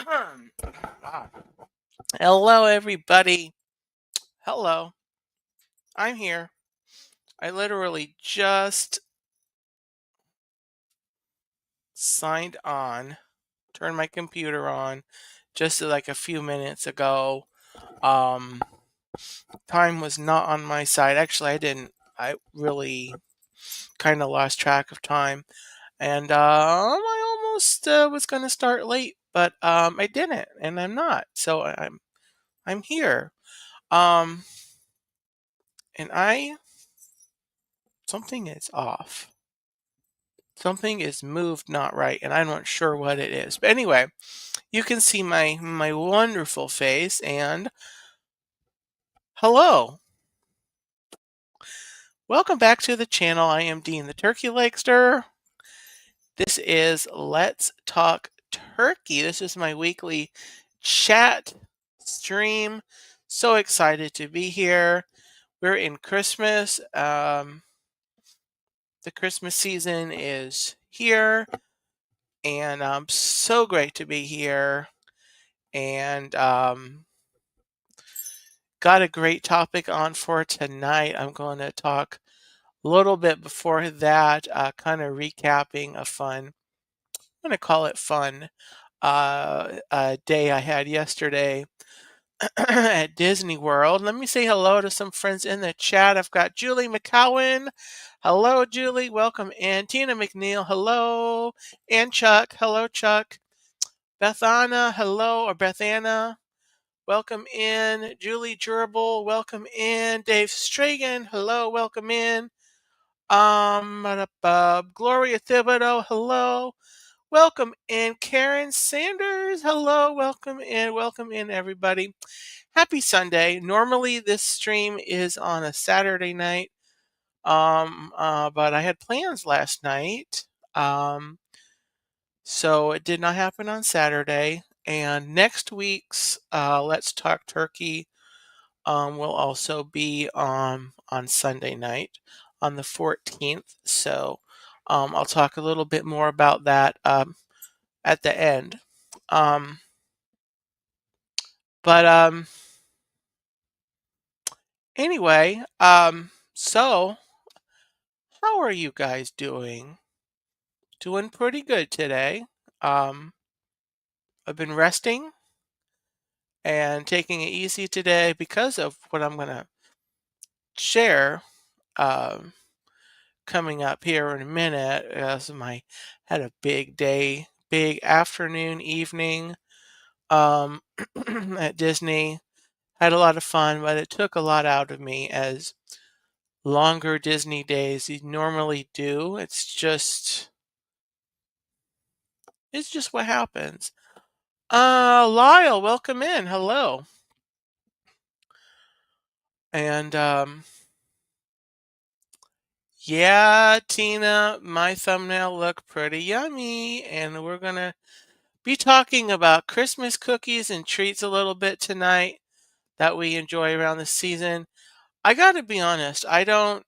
Ah. Hello, everybody. Hello. I'm here. I literally just signed on, turned my computer on just like a few minutes ago. Um, Time was not on my side. Actually, I didn't. I really kind of lost track of time, and I almost was going to start late, but I didn't, and I'm not. So I'm here. Um, and I something is off. Something is moved not right, and I'm not sure what it is. But anyway, you can see my wonderful face, and hello. Welcome back to the channel. I am Dean the Turkey Legster. This is Let's Talk Turkey. This is my weekly chat stream. So excited to be here. We're in Christmas. The Christmas season is here, and so great to be here. And got a great topic on for tonight. I'm going to talk a little bit before that, kind of recapping a fun, I'm going to call it fun, day I had yesterday at Disney World. Let me say hello to some friends in the chat. I've got Julie McCowan. Hello, Julie. Welcome in. Tina McNeil. Hello. And Chuck. Hello, Chuck. Bethana. Hello, or Bethana. Welcome in. Julie Gerbil, welcome in. Dave Stragan, hello, welcome in. Gloria Thibodeau, hello. Welcome in. Karen Sanders, hello, welcome in, everybody. Happy Sunday. Normally this stream is on a Saturday night. But I had plans last night. So it did not happen on Saturday. And next week's Let's Talk Turkey will also be on Sunday night on the 14th. So I'll talk a little bit more about that at the end. Um, but anyway, so how are you guys doing? Doing pretty good today. Um, I've been resting and taking it easy today because of what I'm going to share. Um, Coming up here in a minute as my had a big day, big afternoon, evening um, at Disney. Had a lot of fun, but it took a lot out of me as longer Disney days you normally do. It's just what happens. Lyle, welcome in. Hello. And yeah, Tina, my thumbnail looked pretty yummy, and we're gonna be talking about Christmas cookies and treats a little bit tonight that we enjoy around the season. I got to be honest, I don't.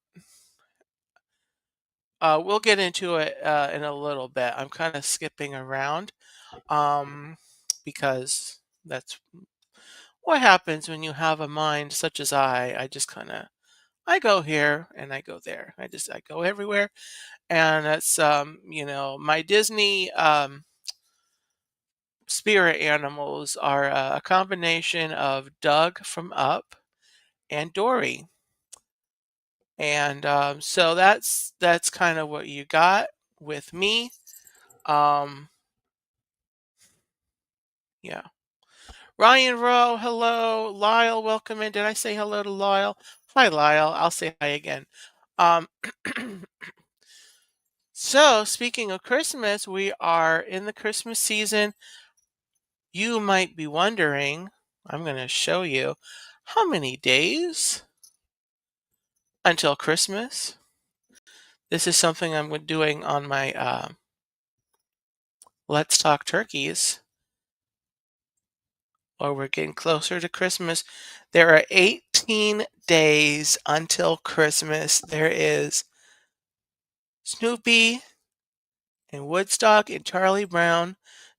We'll get into it in a little bit. I'm kind of skipping around um, because that's what happens when you have a mind such as I. I just kind of I go here and I go there. I go everywhere, and that's my Disney spirit animals are a combination of Doug from Up and Dory. And so that's kind of what you got with me. Um, yeah. Ryan Rowe, hello. Lyle, welcome in. Did I say hello to Lyle? Hi, Lyle. I'll say hi again. Um, so, speaking of Christmas, we are in the Christmas season. You might be wondering, I'm going to show you how many days until Christmas. This is something I'm doing on my Let's Talk Turkeys, or we're getting closer to Christmas. There are 18 days until Christmas. There is Snoopy and Woodstock and Charlie Brown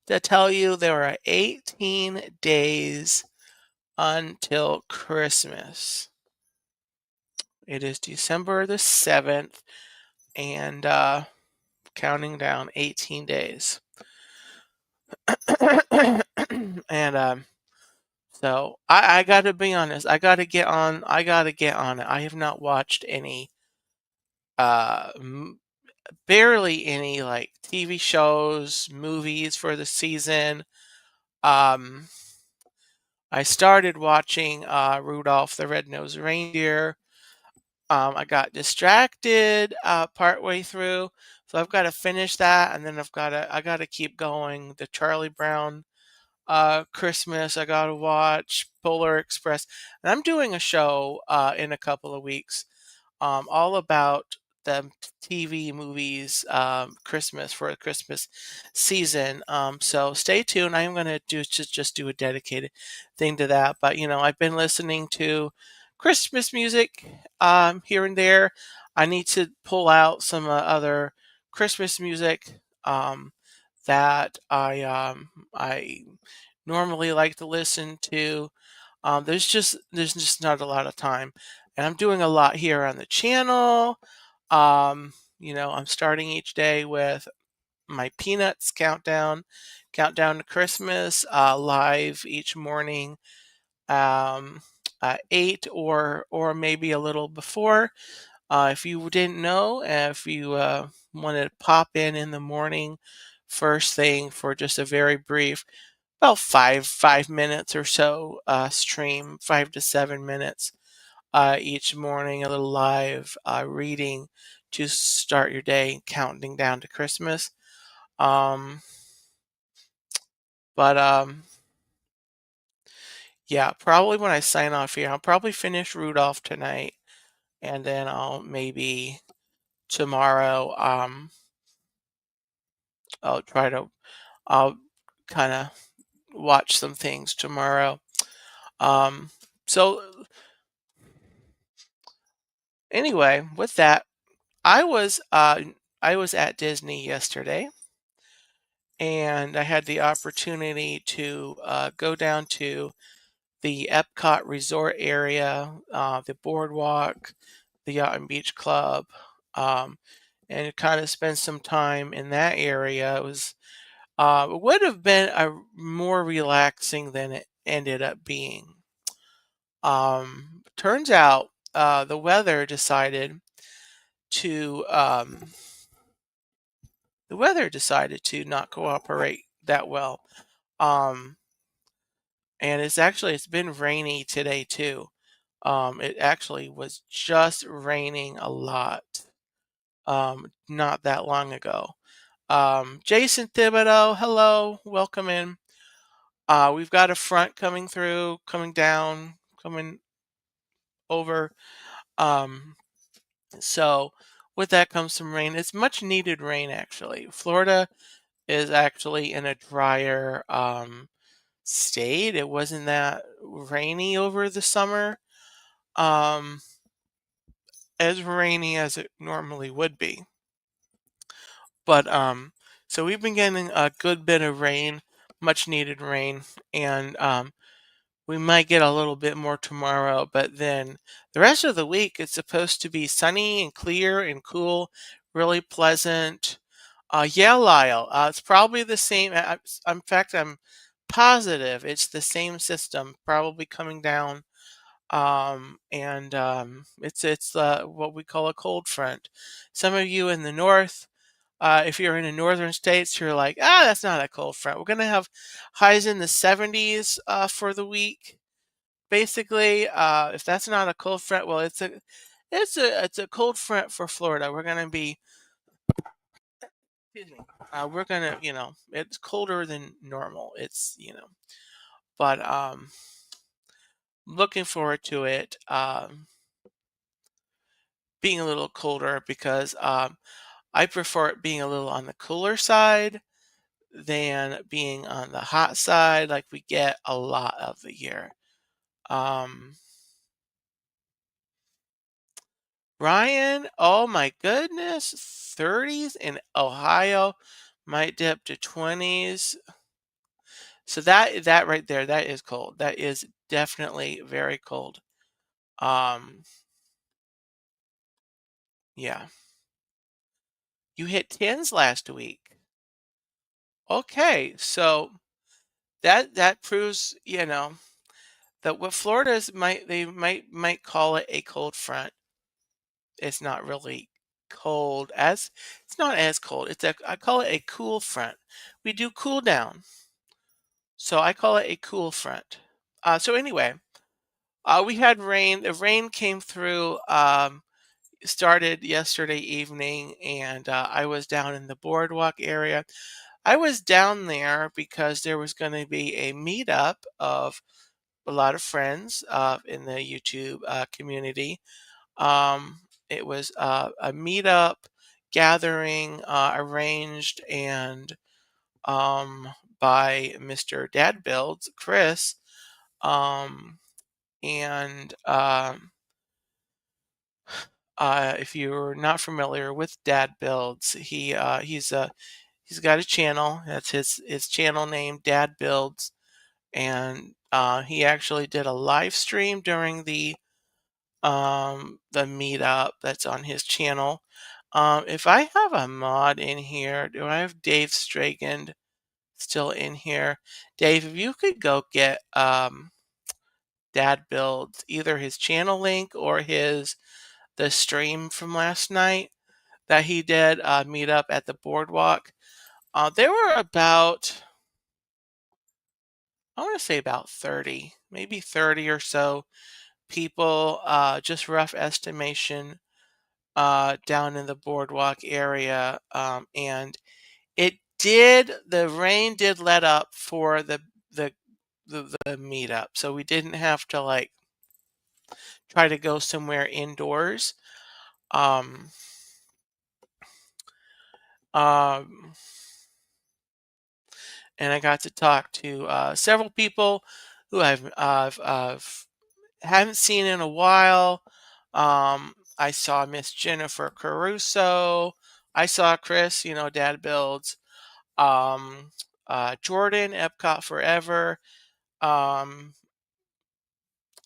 to tell you there are 18 days until Christmas. It is December the 7th and counting down 18 days. And so I got to be honest. I got to get on. I got to get on it. I have not watched any, uh, barely any like TV shows, movies for the season. Um, I started watching Rudolph the Red-Nosed Reindeer. I got distracted partway through, so I've got to finish that, and then I got to keep going. The Charlie Brown Christmas I gotta watch, Polar Express, and I'm doing a show in a couple of weeks, all about the TV movies Christmas for the Christmas season. So stay tuned. I'm gonna just do a dedicated thing to that. But I've been listening to Christmas music here and there. I need to pull out some other Christmas music that I normally like to listen to. There's just not a lot of time, and I'm doing a lot here on the channel. I'm starting each day with my Peanuts countdown to Christmas, live each morning, at 8 or maybe a little before. If you didn't know, if you want to pop in the morning, first thing for just a very brief, about five minutes or so stream, 5 to 7 minutes each morning, a little live reading to start your day, counting down to Christmas. Um, but yeah, probably when I sign off here, I'll probably finish Rudolph tonight, and then I'll maybe tomorrow. I'll try to. I'll kind of watch some things tomorrow. Um, so anyway, with that, I was uh, I was at Disney yesterday, and I had the opportunity to go down to the Epcot Resort area, the boardwalk, the Yacht and Beach Club, um, and kind of spend some time in that area. It would have been more relaxing than it ended up being. Turns out the weather decided to not cooperate that well. Um, and it's been rainy today too. It actually was just raining a lot not that long ago. Jason Thibodeau, hello, welcome in. We've got a front coming through, coming down, coming over. Um, so with that comes some rain. It's much needed rain actually. Florida is actually in a drier state. It wasn't that rainy over the summer, um, as rainy as it normally would be. But so we've been getting a good bit of rain, much needed rain, and we might get a little bit more tomorrow. But then the rest of the week, it's supposed to be sunny and clear and cool, really pleasant. Yeah, Lyle, it's probably the same. In fact, I'm positive it's the same system, probably coming down. And it's what we call a cold front. Some of you in the north, if you're in the northern states, you're like, that's not a cold front. We're gonna have highs in the 70s for the week. Basically, if that's not a cold front, well, it's a cold front for Florida. We're gonna be, excuse me, we're gonna, it's colder than normal. But looking forward to it being a little colder because I prefer it being a little on the cooler side than being on the hot side like we get a lot of the year. Um, Ryan, oh my goodness, 30s in Ohio, might dip to 20s. So that right there, that is cold. That is definitely very cold. Um, yeah. You hit 10s last week. Okay, so that proves, that what Florida's might call it a cold front. It's not really cold as it's not as cold. I call it a cool front. We do cool down. So I call it a cool front. So anyway, we had rain. The rain came through, started yesterday evening, and I was down in the boardwalk area. I was down there because there was going to be a meetup of a lot of friends in the YouTube community. Um, it was a meetup gathering arranged and um, by Mr. Dad Builds, Chris. Um, and if you're not familiar with Dad Builds, he's got a channel. That's his channel name, Dad Builds, and he actually did a live stream during the meetup that's on his channel. If I have a mod in here, do I have Dave Stragand still in here? Dave, if you could go get Dad Builds, either his channel link or the stream from last night that he did meet up at the boardwalk. There were about, I want to say about 30, maybe 30 or so people, just rough estimation, down in the boardwalk area. And the rain did let up for the, the meetup. So we didn't have to like try to go somewhere indoors. Um, um, and I got to talk to several people who haven't seen in a while. I saw Miss Jennifer Caruso. I saw Chris, Dad Builds. Um, Jordan, Epcot Forever. Um,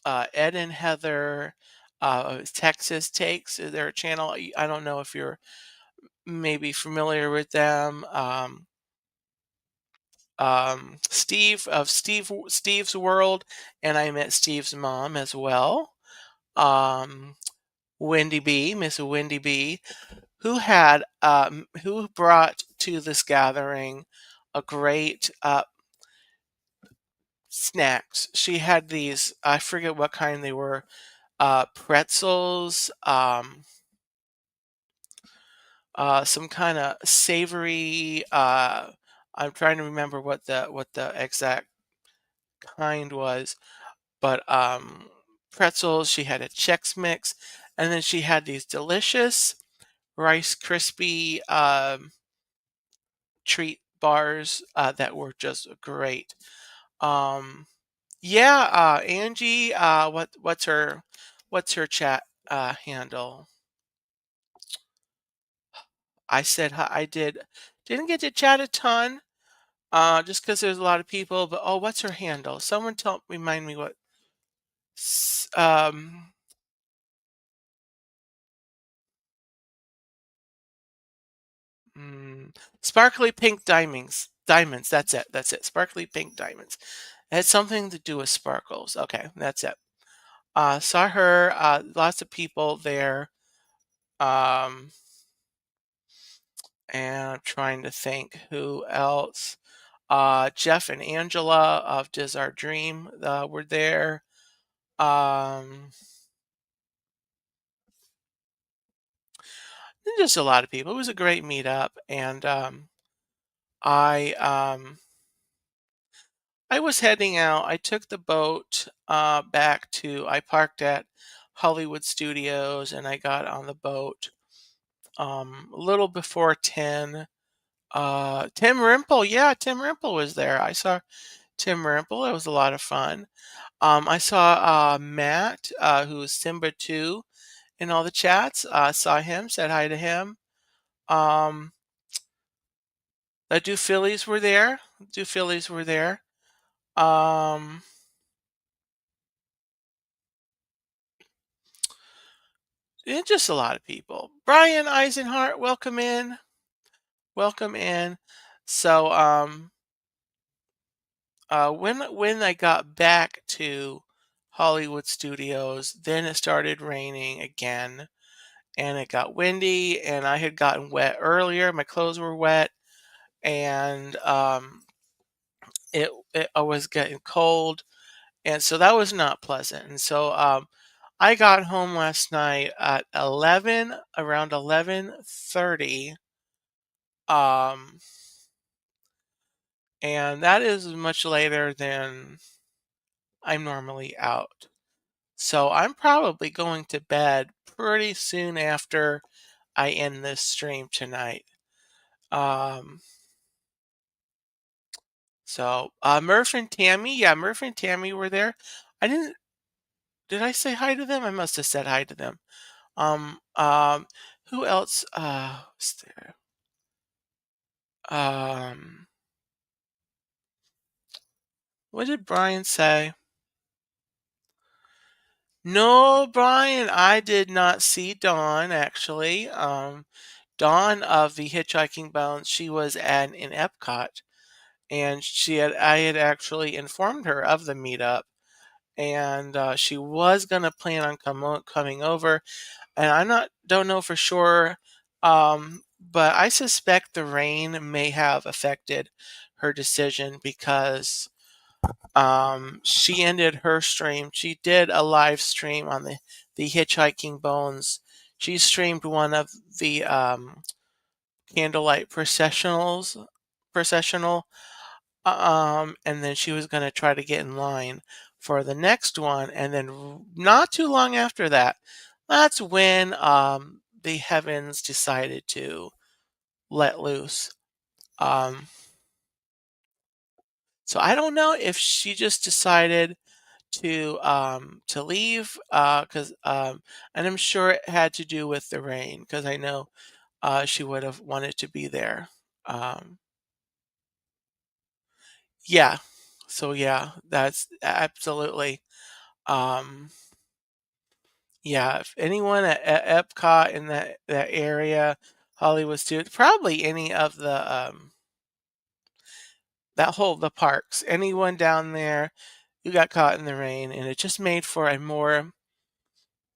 Ed and Heather. Texas Takes is their channel. I don't know if you're maybe familiar with them. Steve of Steve's World, and I met Steve's mom as well. Um, Wendy B, Miss Wendy B, who brought to this gathering a great snacks. She had these, I forget what kind they were, pretzels, some kind of savory. I'm trying to remember what the exact kind was, but pretzels. She had a Chex Mix, and then she had these delicious Rice Krispie treat bars that were just great. Um, yeah, Angie, what's her chat handle? I said hi. Didn't get to chat a ton, just because there's a lot of people. But oh, what's her handle? Someone remind me what. s- Um, mm, Sparkly pink diamonds. Diamonds. That's it. That's it. Sparkly pink diamonds. It had something to do with sparkles. Okay, that's it. Saw her. Lots of people there. Um, and I'm trying to think who else. Jeff and Angela of Does Our Dream were there. Um, just a lot of people. It was a great meetup, and I I was heading out. I took the boat back to. I parked at Hollywood Studios, and I got on the boat a little before 10. Tim Rimple, yeah, Tim Rimple was there. I saw Tim Rimple. It was a lot of fun. I saw Matt, who is Simba 2, in all the chats. Saw him, said hi to him. Um, the Do Phillies were there. Do Phillies were there. Um, and just a lot of people. Brian Eisenhart, welcome in. Welcome in. So, when I got back to Hollywood Studios, then it started raining again, and it got windy, and I had gotten wet earlier. My clothes were wet, and it I was getting cold, and so that was not pleasant. And so I got home last night at 11, around 11:30, um, and that is much later than I'm normally out. So I'm probably going to bed pretty soon after I end this stream tonight. Um, Murph and Tammy, yeah, Murph and Tammy were there. I didn't, did I say hi to them? I must have said hi to them. Um, um, who else was there? Um, what did Brian say? No, Brian, I did not see Dawn actually. Dawn of the Hitchhiking Bones, she was in Epcot, and I had actually informed her of the meetup, and she was gonna plan on coming over, and don't know for sure, but I suspect the rain may have affected her decision because she ended her stream. She did a live stream on the Hitchhiking Bones. She streamed one of the candlelight processional, and then she was going to try to get in line for the next one, and then not too long after that, that's when the heavens decided to let loose. Um, so I don't know if she just decided to leave because and I'm sure it had to do with the rain because I know she would have wanted to be there. Um, yeah, so yeah, that's absolutely. Um, yeah, if anyone at Epcot in that area, Hollywood Studios, probably any of the parks, anyone down there who got caught in the rain, and it just made for a more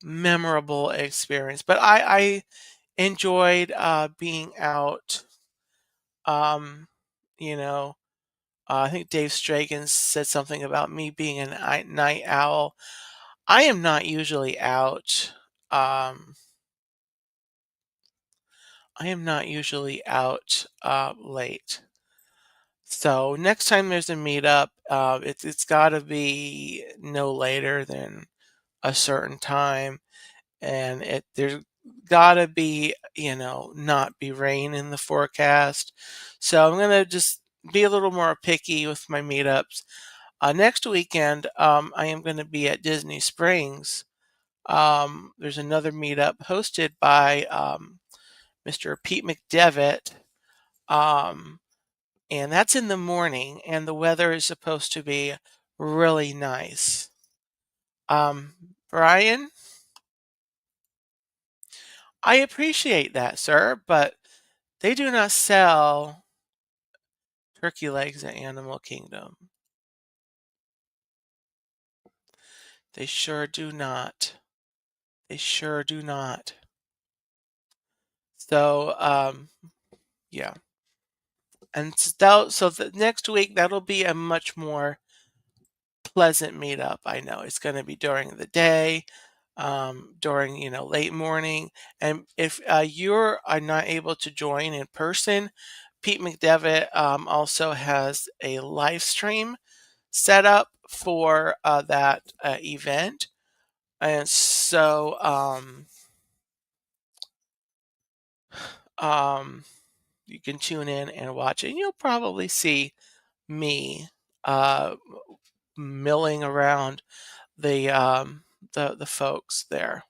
memorable experience. But I enjoyed being out. Um, you know, I think Dave Stragan said something about me being a night owl. I am not usually out. Um, I am not usually out late. So next time there's a meetup, it's got to be no later than a certain time, and there's gotta be, not be rain in the forecast. So I'm gonna just be a little more picky with my meetups. Next weekend, I am gonna be at Disney Springs. There's another meetup hosted by Mr. Pete McDevitt, um, and that's in the morning, and the weather is supposed to be really nice. Brian, I appreciate that, sir, but they do not sell turkey legs at Animal Kingdom. They sure do not. They sure do not. So, yeah. And so the next week, that'll be a much more pleasant meetup. I know it's going to be during the day, during, late morning. And if you're are not able to join in person, Pete McDevitt also has a live stream set up for that event. And so um, you can tune in and watch it. And you'll probably see me uh, milling around the the folks there.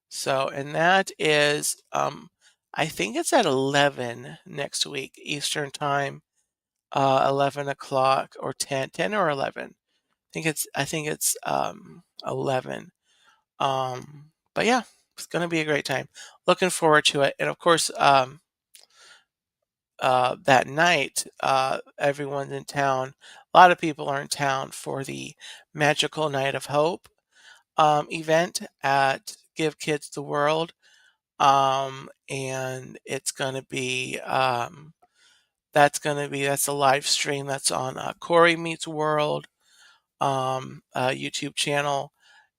So, and that is, I think it's at 11 next week Eastern time, 11 o'clock or 10 or 11. I think it's 11. But yeah, it's gonna be a great time. Looking forward to it. And of course, that night, everyone's in town. A lot of people are in town for the Magical Night of Hope event at Give Kids the World. And it's gonna be that's a live stream that's on Corey Meets World YouTube channel,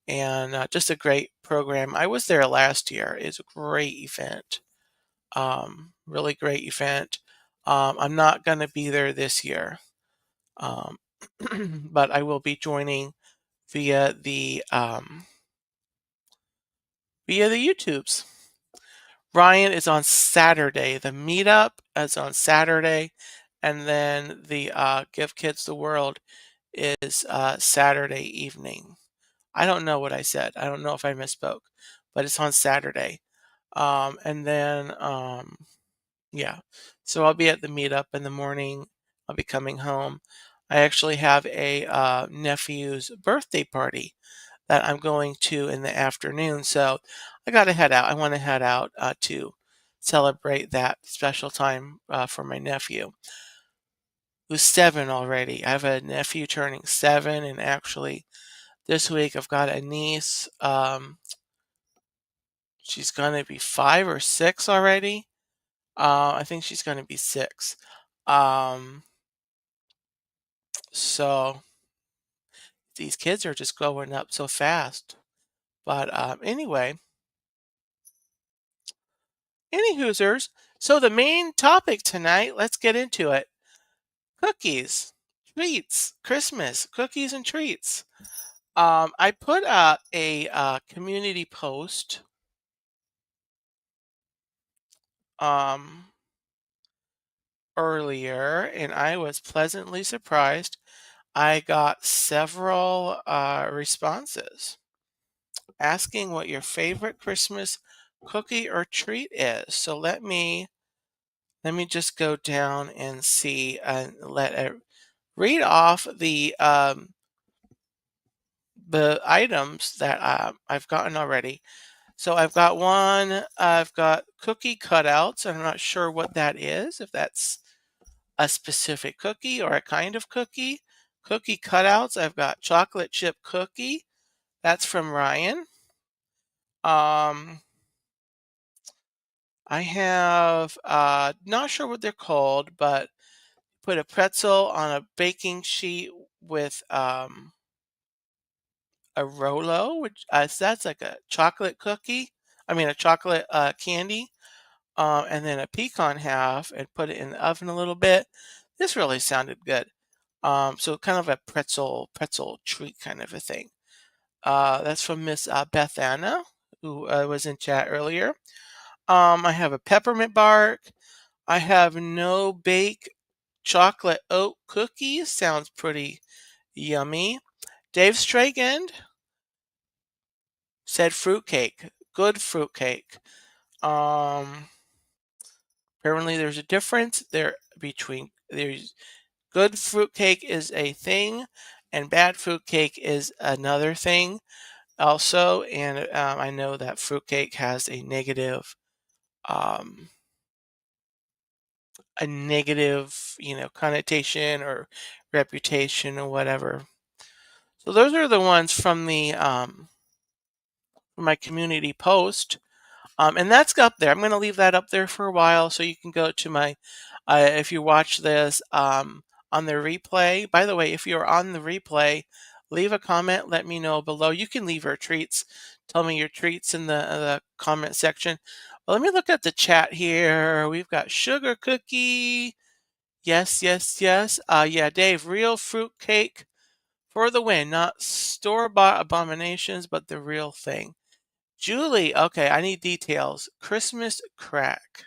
and just a great program. I was there last year. It's a great event, really great event. I'm not going to be there this year, um, but I will be joining via the YouTubes. Ryan is on Saturday. The meetup is on Saturday, and then the Give Kids the World is Saturday evening. I don't know what I said. I don't know if I misspoke, but it's on Saturday. And then, yeah, so I'll be at the meetup in the morning. I'll be coming home. I actually have a nephew's birthday party that I'm going to in the afternoon. So I got to head out. I want to head out to celebrate that special time for my nephew, who's 7 already. I have a nephew turning 7, and actually this week I've got a niece. She's going to be 5 or 6 already. I think she's going to be 6. Um, so these kids are just growing up so fast. But anyway, any Hoosers. So the main topic tonight, let's get into it. Cookies, treats, Christmas, cookies and treats. I put out a community post um, earlier, and I was pleasantly surprised. I got several responses asking what your favorite Christmas cookie or treat is. So let me just go down and see and read off the items that I've gotten already. So I've got one. I've got cookie cutouts. I'm not sure what that is. If that's a specific cookie or a kind of cookie. Cookie cutouts. I've got chocolate chip cookie. That's from Ryan. Um, I have not sure what they're called, but put a pretzel on a baking sheet with a Rolo, which so that's like a chocolate cookie. I mean a chocolate candy, and then a pecan half, and put it in the oven a little bit. This really sounded good. So kind of a pretzel treat kind of a thing. That's from Miss Beth Anna, who was in chat earlier. I have a peppermint bark. I have no bake chocolate oat cookies. Sounds pretty yummy. Dave Stragend said fruitcake. Good fruitcake. Um, Apparently there's a difference there between there's good fruitcake is a thing, and bad fruitcake is another thing also. And I know that fruitcake has um, a negative, connotation or reputation or whatever. So those are the ones from my community post. And that's up there. I'm going to leave that up there for a while so you can go to my, if you watch this on the replay. By the way, if you're on the replay, leave a comment. Let me know below. You can leave your treats. Tell me your treats in the comment section. Well, let me look at the chat here. We've got sugar cookie. Yes, yes, yes. Yeah, Dave, real fruit cake for the win. Not store-bought abominations, but the real thing. Julie, okay, I need details. Christmas crack.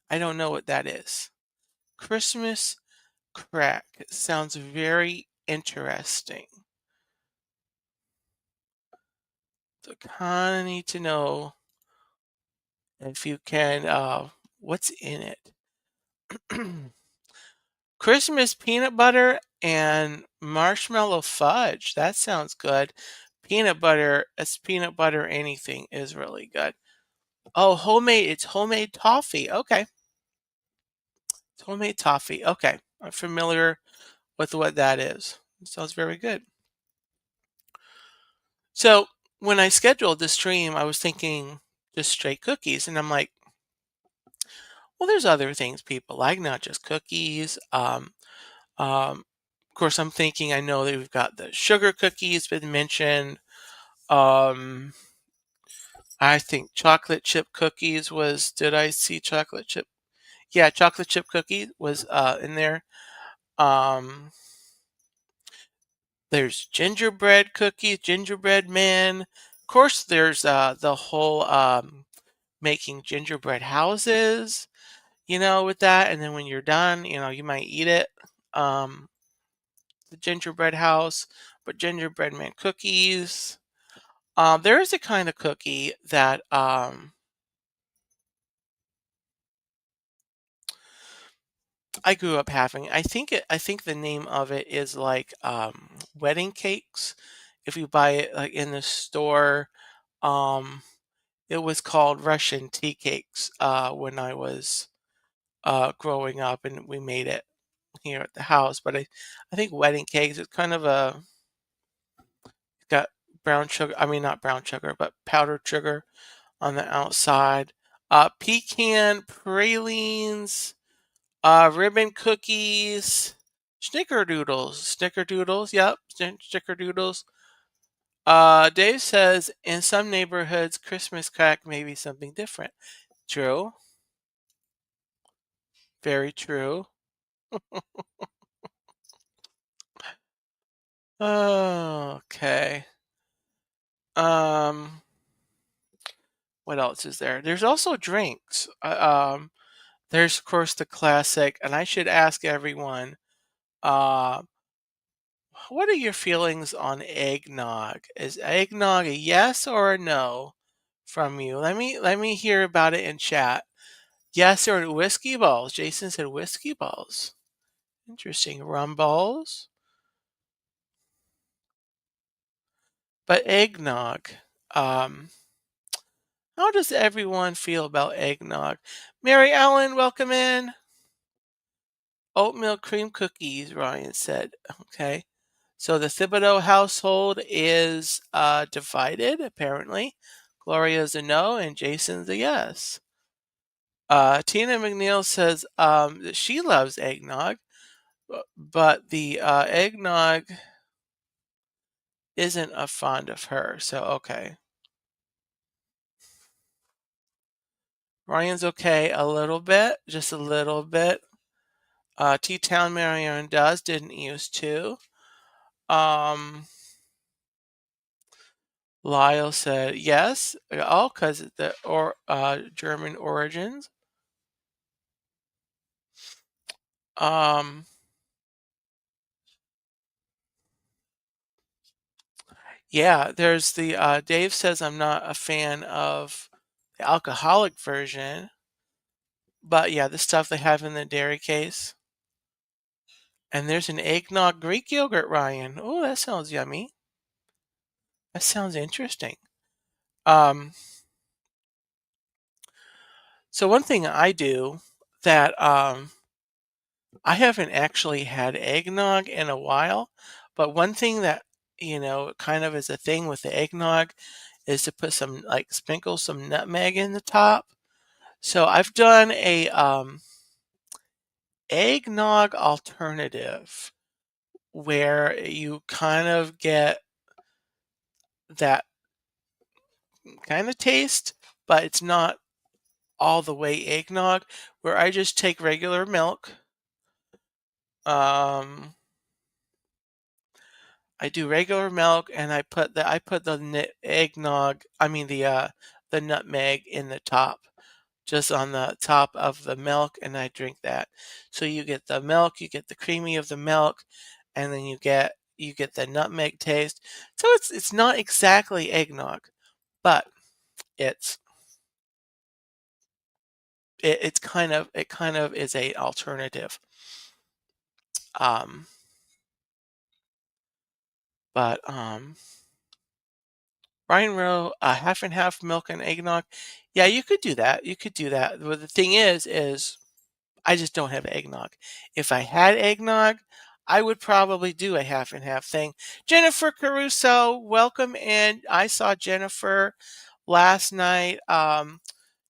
I don't know what that is. Christmas crack. Sounds very interesting. So kind of need to know if you can, what's in it. Christmas peanut butter and marshmallow fudge. That sounds good. Peanut butter, it's peanut butter anything is really good. Oh, homemade, it's homemade toffee. Okay. It's homemade toffee. Okay. I'm familiar with what that is. It sounds very good. So when I scheduled this stream, I was thinking just straight cookies. And I'm like, well, there's other things people like, not just cookies. Of course, I'm thinking I know that we've got the sugar cookies been mentioned. Um, I think chocolate chip cookies was. Did I see chocolate chip? Yeah, chocolate chip cookie was in there. Um, there's gingerbread cookies, gingerbread man. Of course, there's the whole making gingerbread houses. With that, and then when you're done, you might eat it. Um, the gingerbread house, but gingerbread man cookies. There is a kind of cookie that I grew up having. I think the name of it is like wedding cakes. If you buy it like in the store, um, it was called Russian tea cakes when I was growing up, and we made it here at the house. But I think wedding cakes is kind of got brown sugar. I mean, not brown sugar, but powdered sugar on the outside. Pecan pralines, ribbon cookies, snickerdoodles. Yep, snickerdoodles. Dave says in some neighborhoods, Christmas crack may be something different. True, very true. Okay. Um, what else is there? There's also drinks. There's of course the classic, and I should ask everyone, uh, what are your feelings on eggnog? Is eggnog a yes or a no from you? Let me hear about it in chat. Yes or whiskey balls? Jason said whiskey balls. Interesting. Rum balls, but eggnog. Um, how does everyone feel about eggnog? Mary Ellen, welcome in. Oatmeal cream cookies, Ryan said. Okay. So the Thibodeau household is divided, apparently. Gloria's a no, and Jason's a yes. Tina McNeil says that she loves eggnog, but the eggnog isn't a fond of her. So, okay. Ryan's okay a little bit, just a little bit. T-Town Marion does, didn't used to. Um, Lyle said yes, all because the German origins. Um, yeah, there's the Dave says I'm not a fan of the alcoholic version, but yeah, the stuff they have in the dairy case. And there's an eggnog Greek yogurt, Ryan. Oh, that sounds yummy. That sounds interesting. Um, so one thing I do that I haven't actually had eggnog in a while, but one thing that kind of is a thing with the eggnog is to put some like sprinkle some nutmeg in the top. So I've done a eggnog alternative where you kind of get that kind of taste, but it's not all the way eggnog, where I just take regular milk. Um, I do regular milk, and I put the eggnog. I mean the nutmeg in the top, just on the top of the milk, and I drink that. So you get the milk, you get the creamy of the milk, and then you get the nutmeg taste. So it's not exactly eggnog, but it's it kind of is a alternative. Um, but Brian Rowe, half and half milk and eggnog. Yeah, you could do that. You could do that. But the thing is I just don't have eggnog. If I had eggnog, I would probably do a half and half thing. Jennifer Caruso, welcome in. I saw Jennifer last night.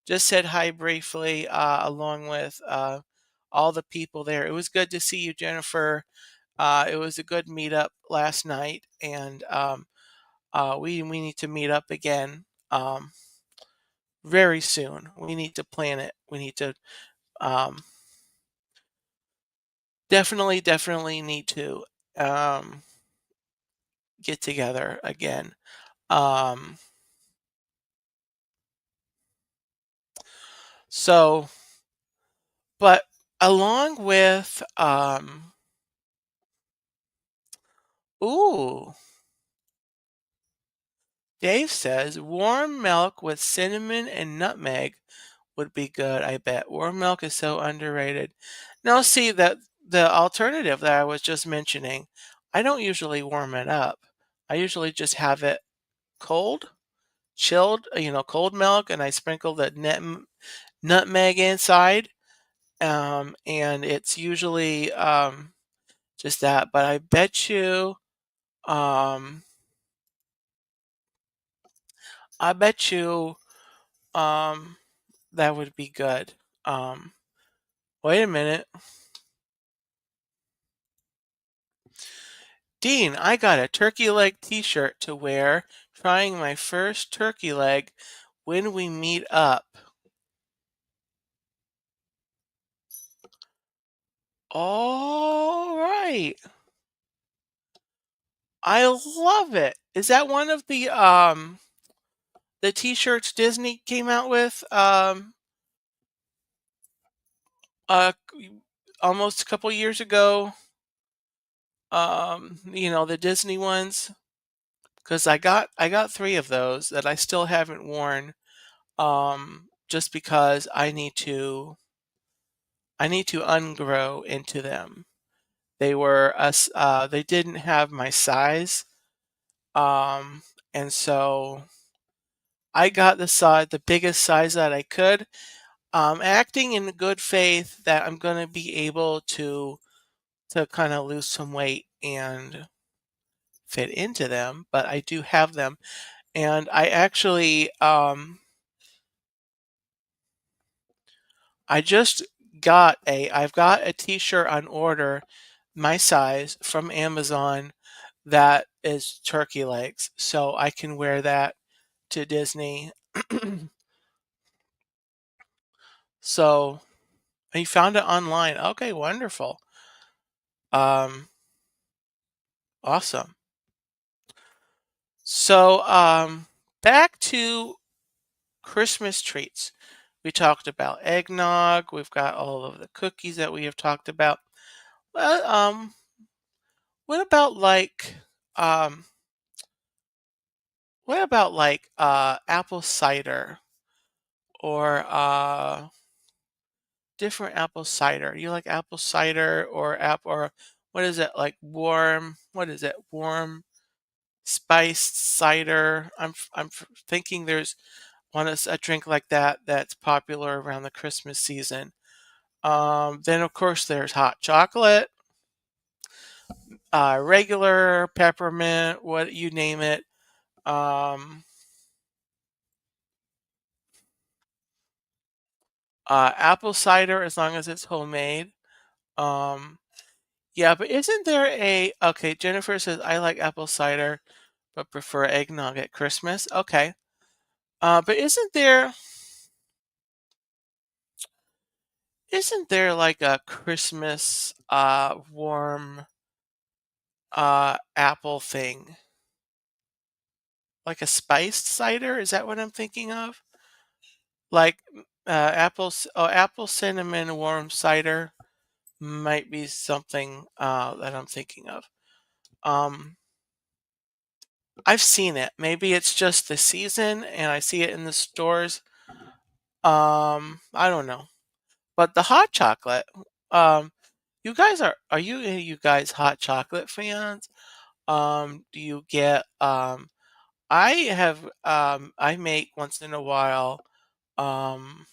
Just said hi briefly, along with all the people there. It was good to see you, Jennifer. It was a good meetup last night, and we need to meet up again very soon. We need to plan it. We need to um, definitely need to um, get together again. Um, so, but along with ooh, Dave says warm milk with cinnamon and nutmeg would be good, I bet. Warm milk is so underrated. Now, see that the alternative that I was just mentioning, I don't usually warm it up. I usually just have it cold, chilled, cold milk, and I sprinkle the nutmeg inside. And it's usually just that. But um, I bet you, um, that would be good. Um, Wait a minute. Dean, I got a turkey leg t-shirt to wear, trying my first turkey leg when we meet up. All right. I love it. Is that one of the t-shirts Disney came out with uh almost a couple years ago? The Disney ones, because I got 3 of those that I still haven't worn just because I need to ungrow into them. They didn't have my size, um, and so I got the biggest size that I could, acting in good faith that I'm gonna be able to kind of lose some weight and fit into them, but I do have them, and I just I've got a t-shirt on order, my size from Amazon that is turkey legs, so I can wear that to Disney. So you found it online. Okay, wonderful. Um, awesome. So back to Christmas treats. We talked about eggnog. We've got all of the cookies that we have talked about. Well, what about um, apple cider or different apple cider? You like apple cider or what is it like warm? What is it? Warm spiced cider. Thinking there's a drink like that that's popular around the Christmas season. Then of course there's hot chocolate, regular peppermint, what you name it. Um, Apple cider as long as it's homemade. Um, yeah, but isn't there okay, Jennifer says I like apple cider but prefer eggnog at Christmas. Okay. But isn't there like a Christmas warm apple thing? Like a spiced cider? Is that what I'm thinking of? Like apple cinnamon warm cider might be something that I'm thinking of. Um I've seen it. Maybe it's just the season and I see it in the stores. I don't know. But the hot chocolate, um, are you guys hot chocolate fans? Do you get I make once in a while um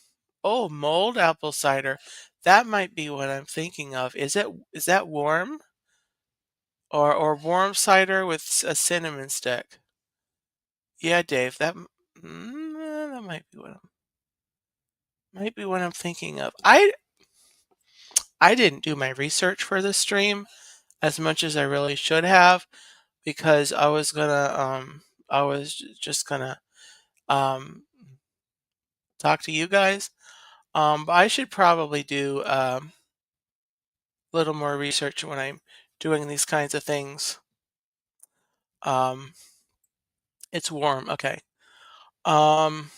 oh, mulled apple cider. That might be what I'm thinking of. Is that warm or warm cider with a cinnamon stick? Yeah, Dave, that might be what I'm thinking of. I didn't do my research for this stream as much as I really should have because I was just gonna um talk to you guys. But I should probably do a little more research when I'm doing these kinds of things. Um, it's warm. Okay. Um,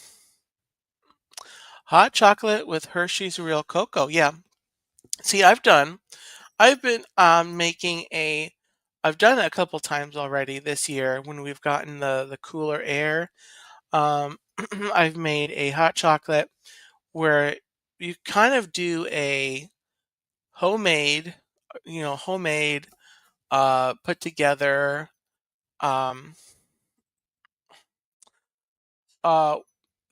hot chocolate with Hershey's real cocoa. Yeah. See, I've been making a I've done it a couple times already this year when we've gotten the cooler air. Um, I've made a hot chocolate where you kind of do a homemade, homemade put together um uh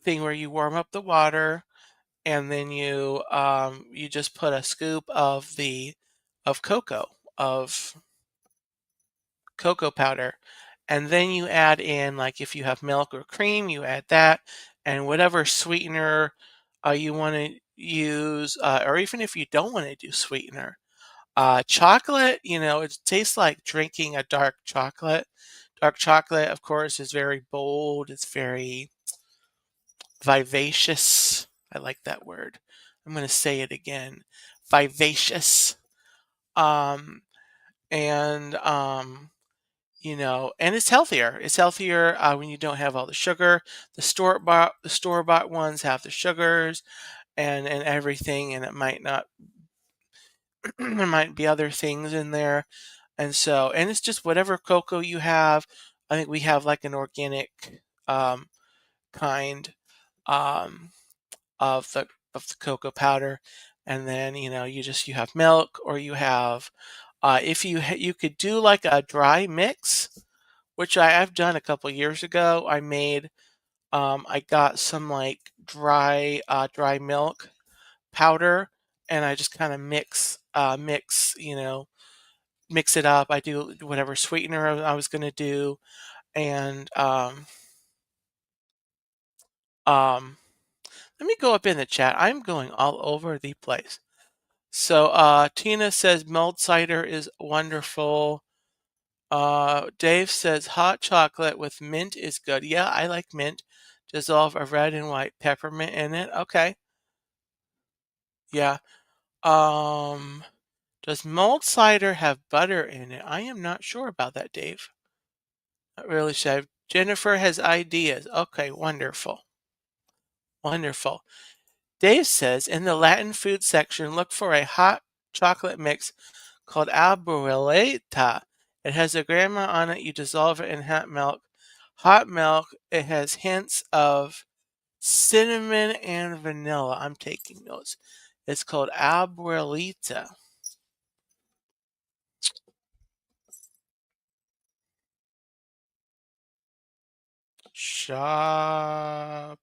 thing where you warm up the water and then you just put a scoop of the of cocoa of cocoa powder and then you add in like if you have milk or cream you add that and whatever sweetener you want to use or even if you don't want to do sweetener chocolate, it tastes like drinking a dark chocolate of course is very bold, it's very vivacious. I like that word. I'm going to say it again. Vivacious. Um, and and it's healthier. It's healthier when you don't have all the sugar. The store bought ones have the sugars and everything, and it might not. There might be other things in there, and it's just whatever cocoa you have. I think we have like an organic um, kind. Um, of the cocoa powder, and then you have milk or you have if you could do like a dry mix, which I've done a couple years ago. I got some like dry milk powder, and I just kind of mix it up. I do whatever sweetener I was gonna do, and um, let me go up in the chat. I'm going all over the place. So Tina says mulled cider is wonderful. Dave says hot chocolate with mint is good. Yeah, I like mint. Dissolve a red and white peppermint in it. Okay. Yeah. Um, does mulled cider have butter in it? I am not sure about that, Dave. Not really sure. Jennifer has ideas. Okay, wonderful. Wonderful. Dave says in the Latin food section, look for a hot chocolate mix called arboleta. It has a grandma on it. You dissolve it in hot milk. Hot milk. It has hints of cinnamon and vanilla. I'm taking notes. It's called abuelita. Shopping.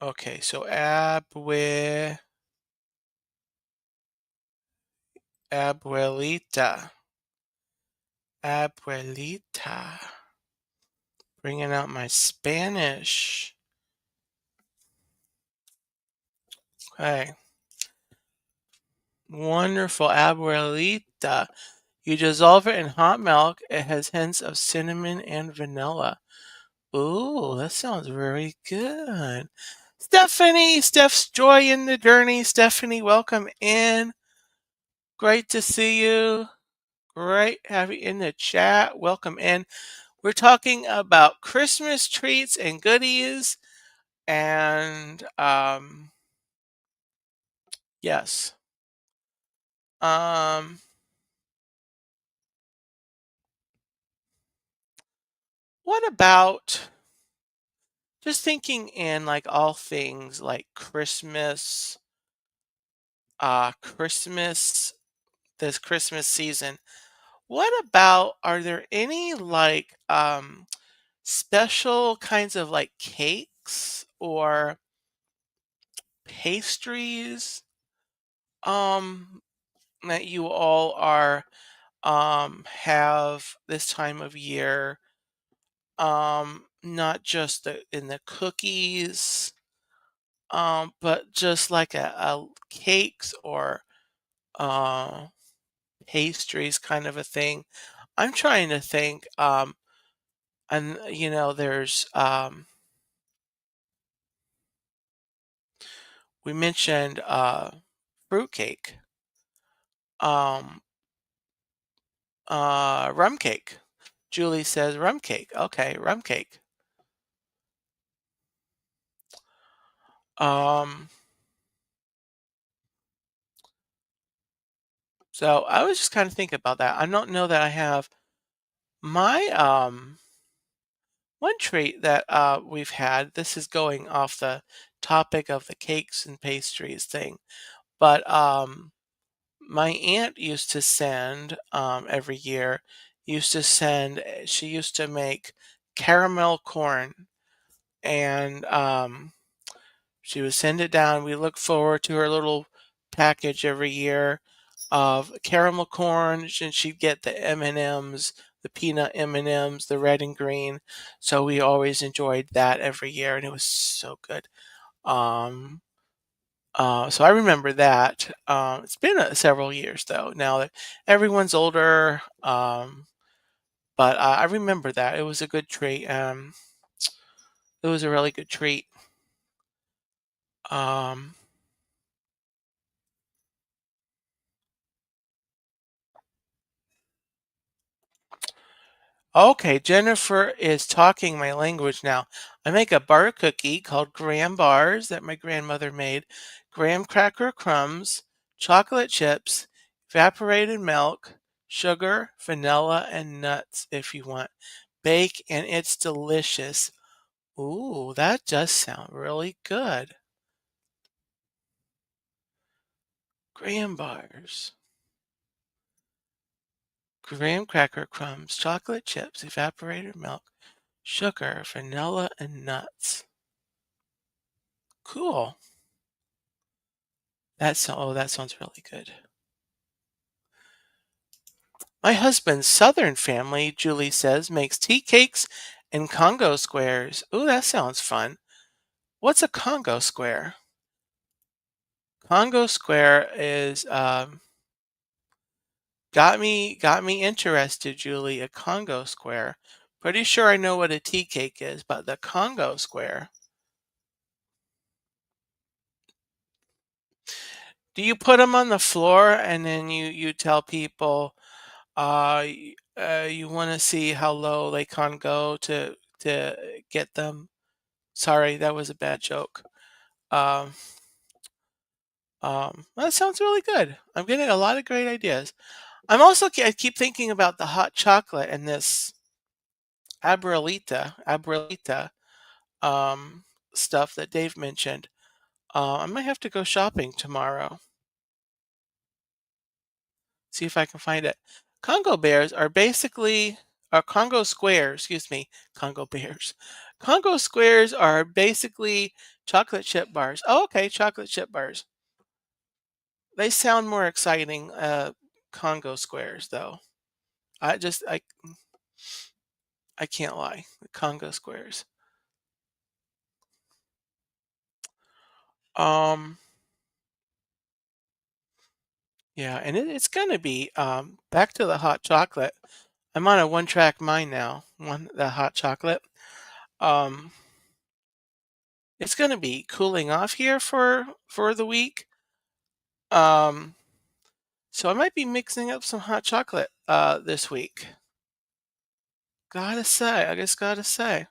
Okay, so abuelita. Abuelita. Bringing out my Spanish. Okay. Wonderful abuelita. You dissolve it in hot milk. It has hints of cinnamon and vanilla. Ooh, that sounds very good. Steph's joy in the journey. Stephanie, welcome in. Great to see you. Great have you in the chat. Welcome in. We're talking about Christmas treats and goodies. And yes. Um what about just thinking in like all things like Christmas, this Christmas season. What about are there any like special kinds of like cakes or pastries um that you all are have this time of year? Not just in the cookies, but just like a cakes or uh pastries kind of a thing. I'm trying to think. And there's we mentioned fruitcake, um, rum cake. Julie says rum cake. Okay, rum cake. Um, so I was just kind of thinking about that. I don't know that I have my one treat that we've had. This is going off the topic of the cakes and pastries thing, but my aunt used to send every year. She used to make caramel corn, and she would send it down. We look forward to her little package every year of caramel corn, and she'd get the M&Ms, the peanut M&Ms, the red and green. So we always enjoyed that every year, and it was so good. Um, so I remember that. It's been several years though. Now that everyone's older, but I remember that it was a good treat. It was a really good treat. Um, Okay, Jennifer is talking my language now. I make a bar cookie called graham bars that my grandmother made, graham cracker crumbs, chocolate chips, evaporated milk, sugar, vanilla, and nuts if you want. Bake and it's delicious. Ooh, that does sound really good. Graham bars, graham cracker crumbs, chocolate chips, evaporated milk, sugar, vanilla, and nuts. Cool. That sounds really good. My husband's southern family, Julie says, makes tea cakes and Congo squares. Ooh, that sounds fun. What's a Congo square? Congo square is got me interested, Julie. A Congo square. Pretty sure I know what a tea cake is, but the Congo square. Do you put them on the floor and then you tell people you want to see how low they can go to get them? Sorry, that was a bad joke. Um, that sounds really good. I'm getting a lot of great ideas. I keep thinking about the hot chocolate and this abuelita um, stuff that Dave mentioned. I might have to go shopping tomorrow. See if I can find it. Congo bears are basically, or Congo squares, excuse me, Congo bears. Congo squares are basically chocolate chip bars. Oh, okay, chocolate chip bars. They sound more exciting, Congo squares, though. I just, I can't lie. The Congo squares. Um, yeah, and it's gonna be back to the hot chocolate. I'm on a one-track mind now. The hot chocolate. Um, it's gonna be cooling off here for the week. Um, so I might be mixing up some hot chocolate this week. Gotta say, I just gotta say.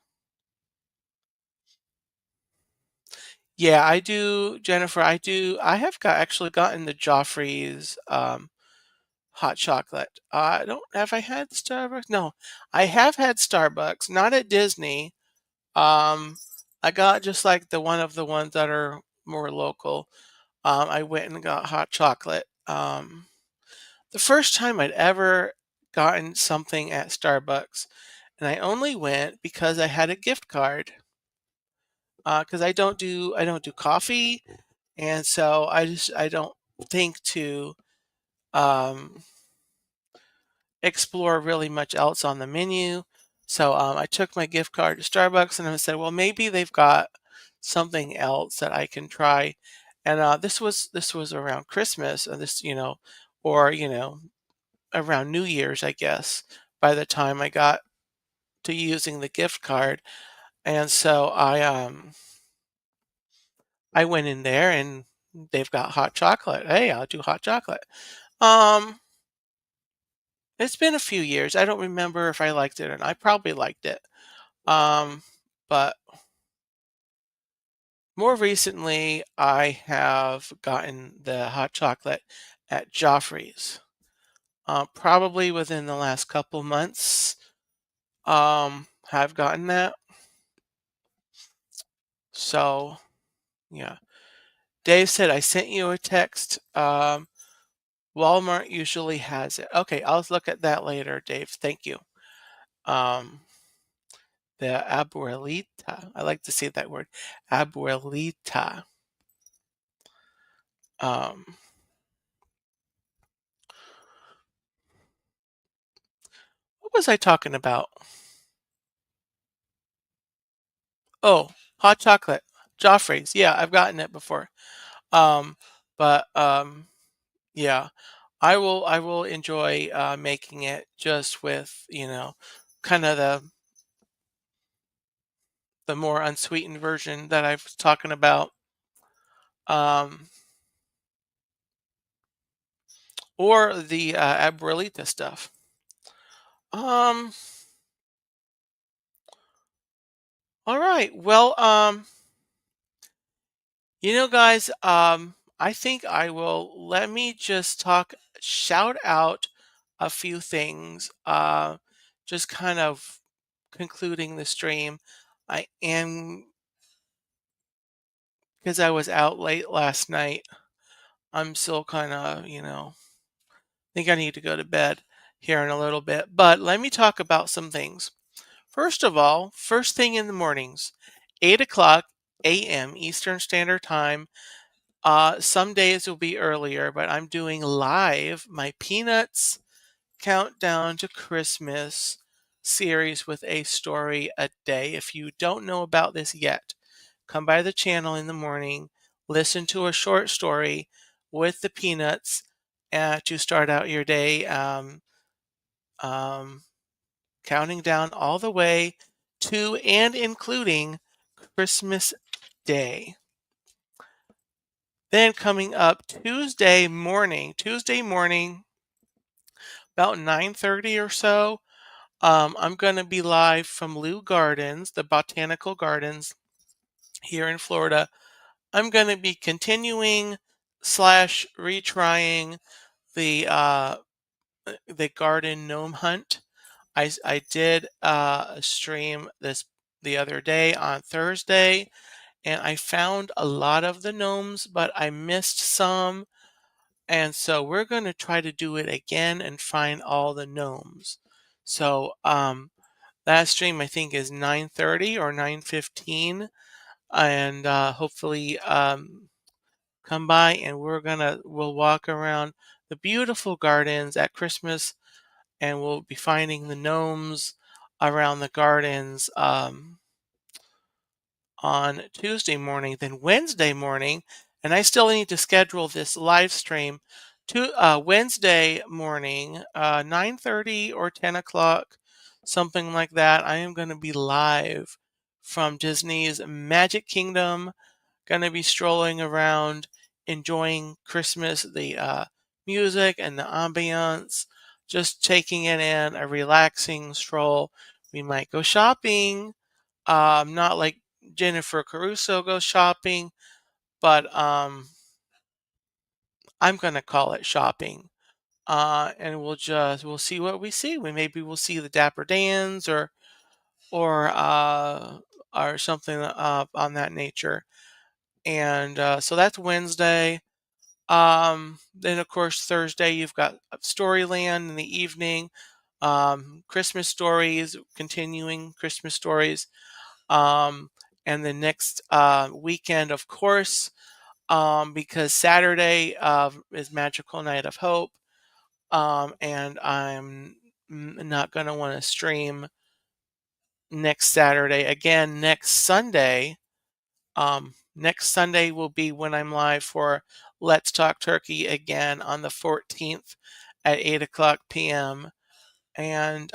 Yeah, I do, Jennifer. I do. I have actually gotten the Joffrey's hot chocolate. I don't have I had Starbucks? No, I have had Starbucks, not at Disney. Um, I got just like the one of the ones that are more local. I went and got hot chocolate. The first time I'd ever gotten something at Starbucks, and I only went because I had a gift card. Because I don't do coffee, and so I don't think to um, explore really much else on the menu. So I took my gift card to Starbucks and I said, well, maybe they've got something else that I can try. And this was around Christmas, and or around New Year's, I guess. By the time I got to using the gift card, and so I went in there and they've got hot chocolate. Hey, I'll do hot chocolate. Um, it's been a few years. I don't remember if I liked it or not. I probably liked it. Um, but more recently, I have gotten the hot chocolate at Joffrey's. Probably within the last couple months, have gotten that. So, yeah. Dave said I sent you a text. Walmart usually has it. Okay, I'll look at that later, Dave. Thank you. Um, the abuelita. I like to say that word, abuelita. Um, what was I talking about? Oh, hot chocolate, Joffrey's. Yeah, I've gotten it before. Um, but yeah, I will enjoy making it just with kind of the more unsweetened version that I was talking about. Um, or the abuelita stuff. Um, all right. Well, guys, I think I will let me just shout out a few things. Just kind of concluding the stream. I am, because I was out late last night. I'm still kind of, think I need to go to bed here in a little bit. But let me talk about some things. First of all, first thing in the mornings, 8 o'clock a.m. Eastern Standard Time. Some days will be earlier, but I'm doing live my Peanuts Countdown to Christmas series with a story a day. If you don't know about this yet, come by the channel in the morning, listen to a short story with the Peanuts to start out your day, um, counting down all the way to and including Christmas Day. Then coming up Tuesday morning, about 9:30 or so, I'm going to be live from Lou Gardens, the botanical gardens here in Florida. I'm going to be continuing slash retrying the garden gnome hunt. I did stream this the other day on Thursday, and I found a lot of the gnomes, but I missed some. And so we're going to try to do it again and find all the gnomes. So that stream I think is 9:30 or 9:15, and hopefully come by and we'll walk around the beautiful gardens at Christmas, and we'll be finding the gnomes around the gardens on Tuesday morning. Then Wednesday morning, and I still need to schedule this live stream to Wednesday morning, 9:30 or 10 o'clock, something like that. I am going to be live from Disney's Magic Kingdom. Going to be strolling around, enjoying Christmas, the music and the ambiance, just taking it in, a relaxing stroll. We might go shopping, not like Jennifer Caruso goes shopping, but I'm going to call it shopping. and we'll see what we see. Maybe we'll see the Dapper Dans or or something on that nature. And so that's Wednesday. Then of course Thursday you've got Storyland in the evening, Christmas stories, continuing Christmas stories, um, and the next weekend, of course, because Saturday is Magical Night of Hope, and I'm not going to want to stream next Saturday. Again, next Sunday will be when I'm live for Let's Talk Turkey again on the 14th at 8 o'clock p.m. And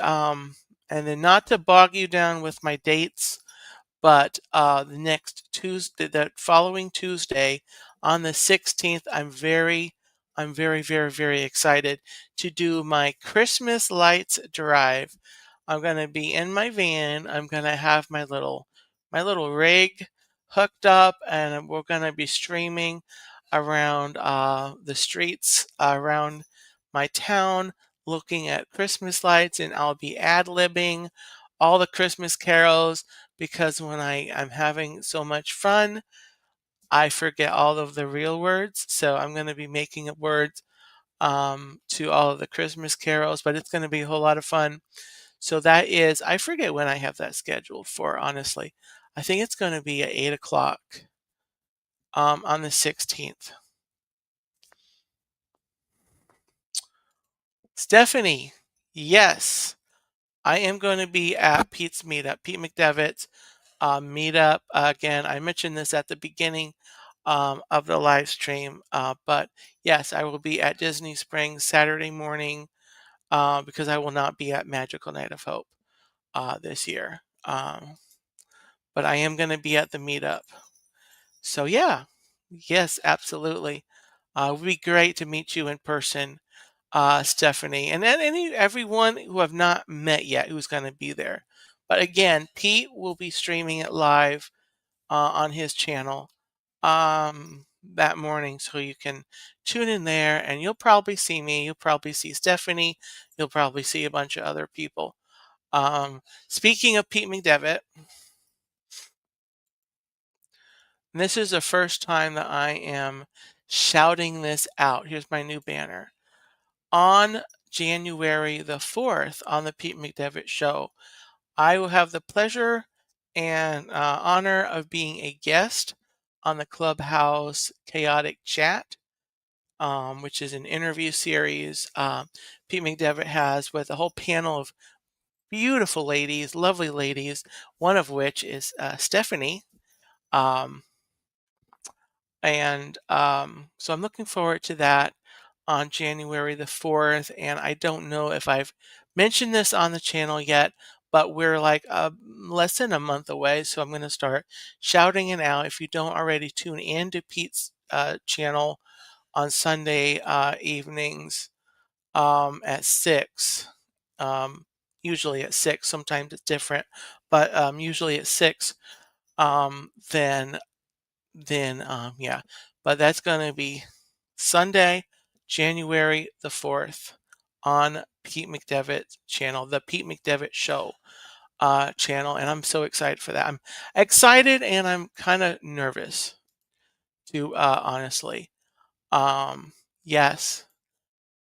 then not to bog you down with my dates, but the next Tuesday, the following Tuesday, on the 16th, I'm very excited to do my Christmas lights drive. I'm gonna be in my van. I'm gonna have my little rig hooked up, and we're gonna be streaming around the streets around my town, looking at Christmas lights, and I'll be ad-libbing all the Christmas carols because when I'm having so much fun, I forget all of the real words. So I'm going to be making up words to all of the Christmas carols, but it's going to be a whole lot of fun. So that is, I forget when I have that scheduled for, honestly. I think it's going to be at 8 o'clock on the 16th. Stephanie, yes, I am going to be at Pete's Meetup, Pete McDevitt's meetup. Again, I mentioned this at the beginning of the live stream, but yes, I will be at Disney Springs Saturday morning because I will not be at Magical Night of Hope this year. But I am going to be at the meetup. So yeah, yes, absolutely. It would be great to meet you in person, Stephanie, and then everyone who I've not met yet who's going to be there. But again, Pete will be streaming it live on his channel that morning, so you can tune in there, and you'll probably see me. You'll probably see Stephanie. You'll probably see a bunch of other people. Speaking of Pete McDevitt, this is the first time that I am shouting this out. Here's my new banner. On January the 4th, on the Pete McDevitt Show, I will have the pleasure and honor of being a guest on the Clubhouse Chaotic Chat, which is an interview series Pete McDevitt has with a whole panel of beautiful ladies, lovely ladies, one of which is Stephanie. Um, and so I'm looking forward to that on January the 4th. And I don't know if I've mentioned this on the channel yet, but we're like less than a month away. So I'm going to start shouting it out. If you don't already tune in to Pete's channel on Sunday evenings at 6, usually at 6, sometimes it's different, but usually at 6, um, then yeah, but that's going to be Sunday, January the 4th on Pete McDevitt's channel, the Pete McDevitt Show channel. And I'm so excited for that. I'm excited and I'm kind of nervous to honestly. Yes.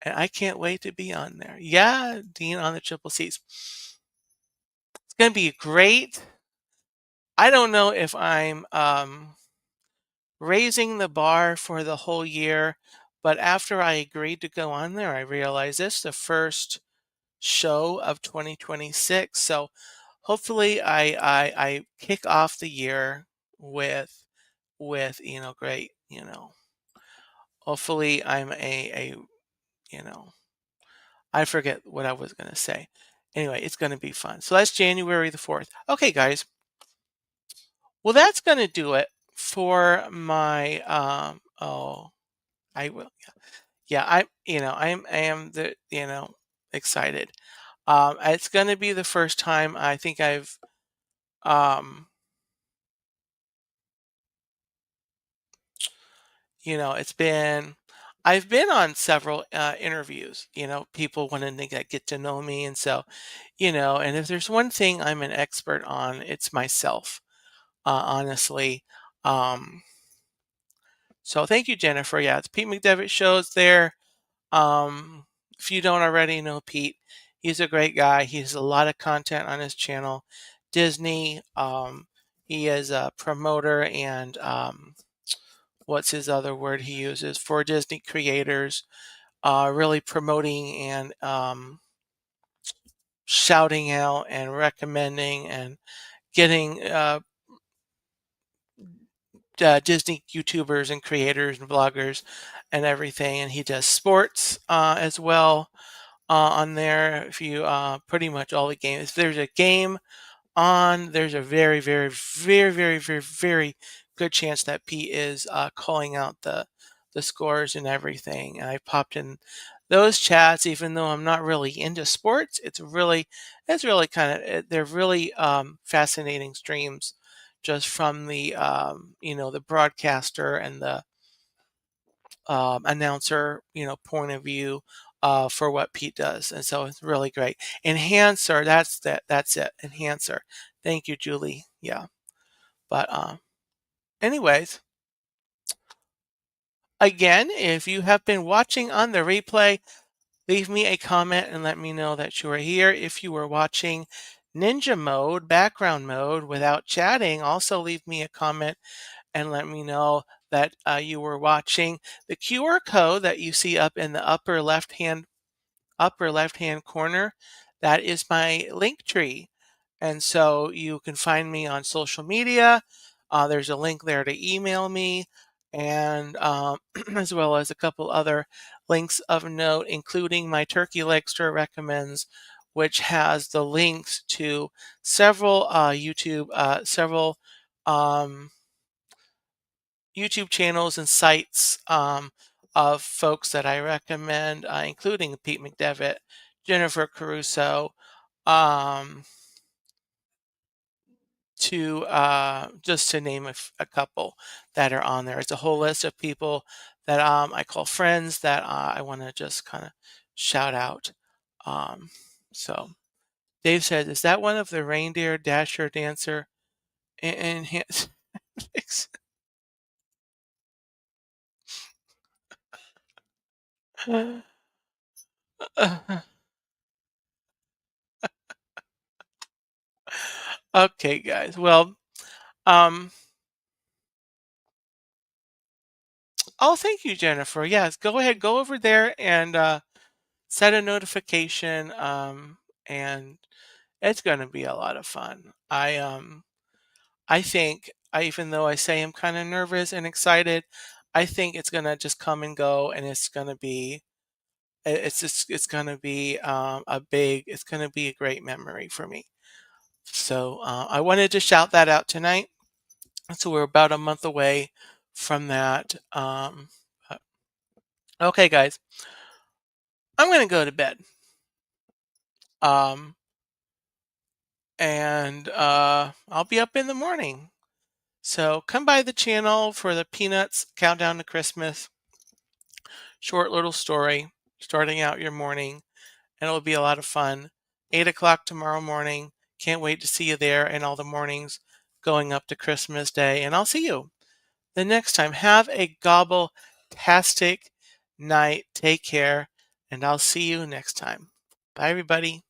And I can't wait to be on there. Yeah, Dean on the Triple C's. It's going to be great. I don't know if I'm raising the bar for the whole year. But after I agreed to go on there, I realized this is the first show of 2026. So hopefully I kick off the year with great, hopefully I'm a you know I forget what I was gonna say. Anyway, it's gonna be fun. So that's January the 4th. Okay, guys. Well, that's gonna do it for my oh, I will. Yeah, I am excited. It's going to be the first time I think um, it's been, I've been on several interviews, people wanting to get to know me. And so, and if there's one thing I'm an expert on, it's myself, honestly. Um, so thank you, Jennifer. Yeah, it's Pete McDevitt shows there. Um, if you don't already know Pete, he's a great guy. He has a lot of content on his channel. Disney, he is a promoter and what's his other word he uses for Disney creators, really promoting and shouting out and recommending and getting Disney YouTubers and creators and vloggers and everything. And he does sports as well on there. If you pretty much all the games, if there's a game on, there's a very, very, very, very, very, very good chance that Pete is calling out the scores and everything. And I popped in those chats, even though I'm not really into sports. It's really kind of they're really fascinating streams, just from the the broadcaster and the announcer point of view for what Pete does, and so it's really great. Enhancer, that's it. Enhancer. Thank you, Julie. Yeah, but anyways, again, if you have been watching on the replay, leave me a comment and let me know that you are here. If you were watching Ninja mode, background mode, without chatting, also leave me a comment and let me know that you were watching. The QR code that you see up in the upper left hand corner, that is my link tree. And so you can find me on social media. There's a link there to email me, and as well as a couple other links of note, including my Turkey Legster Recommends, which has the links to several um, YouTube channels and sites of folks that I recommend, including Pete McDevitt, Jennifer Caruso, um, to just to name a couple that are on there. It's a whole list of people that I call friends that I want to just kind of shout out. Um, so Dave says, "Is that one of the reindeer Dasher dancer enhance?" Okay, guys. Well, um, oh, thank you, Jennifer. Yes, go ahead, go over there and set a notification. And it's going to be a lot of fun. I think, even though I say I'm kind of nervous and excited, I think it's going to just come and go, and it's going to be, it's going to be it's going to be a great memory for me. So I wanted to shout that out tonight. So we're about a month away from that. Uh, okay, guys, I'm going to go to bed. Um, and I'll be up in the morning. So come by the channel for the Peanuts Countdown to Christmas short little story starting out your morning, and it'll be a lot of fun. 8 o'clock tomorrow morning. Can't wait to see you there, and all the mornings going up to Christmas Day. And I'll see you the next time. Have a gobbletastic night. Take care, and I'll see you next time. Bye, everybody.